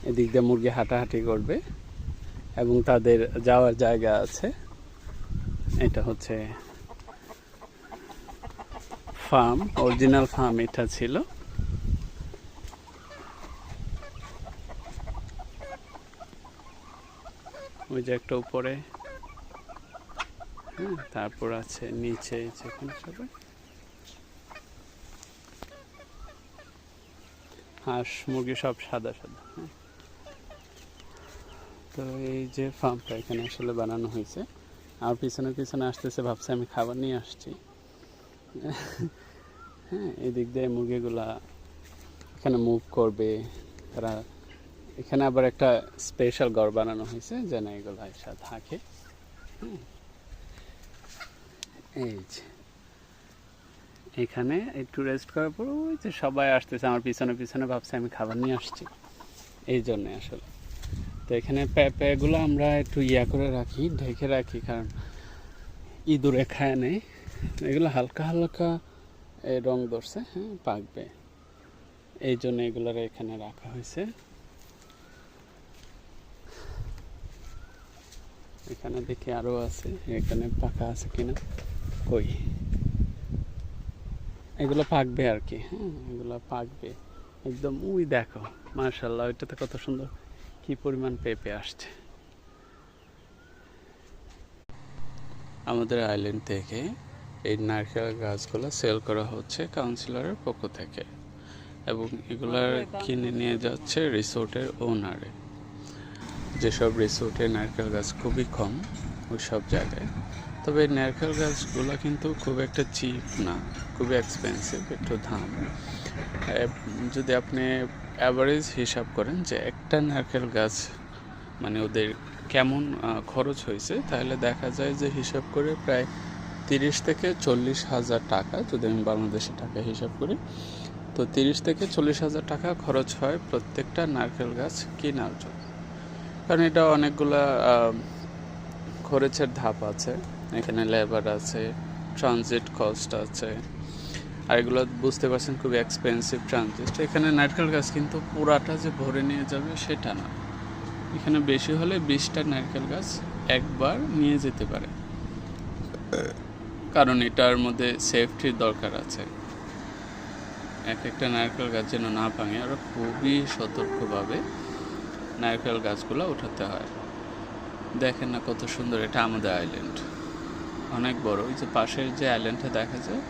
এদিক দিয়ে মুরগি হাঁটাহাঁটি করবে এবং তাদের যাওয়ার জায়গা আছে। এটা হচ্ছে ফার্ম, অরিজিনাল ফার্ম এটা ছিল। ওই যে একটা উপরে, হ্যাঁ, তারপর আছে নিচে যেখানে সবাই হাঁস মুরগি সব সাদা সাদা। হ্যাঁ, তো এই যে ফার্মটা এখানে আসলে বানানো হয়েছে। আর পিছনে পিছনে আসতেছে, ভাবছে আমি খাবার নিয়ে আসছি। হ্যাঁ, এদিক দিয়ে মুরগিগুলা এখানে মুভ করবে তারা। এখানে আবার একটা স্পেশাল ঘর বানানো হয়েছে যেন এগুলো এসে থাকে। এই যে এখানে একটু রেস্ট করার পর ওই যে সবাই আসতেছে আমার পিছনে পিছনে, ভাবছে আমি খাবার নিয়ে আসছি, এই জন্যে আসলে। তো এখানে পেঁপেগুলো আমরা একটু করে রাখি, ঢেকে রাখি, কারণ ইঁদুরে খায় নেই। এগুলো হালকা হালকা রং ধরছে, হ্যাঁ, পাকবে, এই জন্য এগুলোর এখানে রাখা হয়েছে। এখানে দেখি আরও আছে, এখানে পাকা আছে কিনা, কই, এগুলো পাকবে আর কি। হ্যাঁ, এগুলো পাকবে একদম। ওই দেখো, মাশাআল্লাহ, ওইটাতে কত সুন্দর কি পরিমাণ পেঁপে আসছে। আমাদের আইল্যান্ড থেকে এই নারকেল গাছগুলো সেল করা হচ্ছে কাউন্সিলরের পক্ষ থেকে, এবং এগুলার কিনে নিয়ে যাচ্ছে রিসোর্টের ওনারে। যেসব রিসোর্টে নারকেল গাছ খুবই কম ওই সব জায়গায়। তবে এই নারকেল গাছগুলো কিন্তু খুব একটা চিপ না, খুবই এক্সপেন্সিভ, একটু দাম। যদি আপনি অ্যাভারেজ হিসাব করেন যে একটা নারকেল গাছ মানে ওদের কেমন খরচ হয়েছে, তাহলে দেখা যায় যে হিসাব করে প্রায় 30 থেকে 40 হাজার টাকা, যদি আমি বাংলাদেশি টাকা হিসাব করি, তো 30 থেকে 40 হাজার টাকা খরচ হয় প্রত্যেকটা নারকেল গাছ কেনার জন্য। কারণ এটা অনেকগুলা খরচের ধাপ আছে, এখানে লেবার আছে, ট্রানজিট কস্ট আছে, আর এগুলো বুঝতে পারছেন খুবই এক্সপেন্সিভ ট্রানজিট। এখানে নারকেল গাছ কিন্তু পুরাটা যে ভরে নিয়ে যাবে সেটা না, এখানে বেশি হলে 20টা নারকেল গাছ একবার নিয়ে যেতে পারে, কারণ এটার মধ্যে সেফটির দরকার আছে। এক একটা নারকেল গাছ যেন না ভাঙে, আর খুবই সতর্কভাবে নারকেল গাছগুলো উঠাতে হয়। দেখেন না কত সুন্দর, এটা আমাদের আইল্যান্ড, অনেক বড়। ওই যে পাশের যে আইল্যান্ডটা দেখা যায়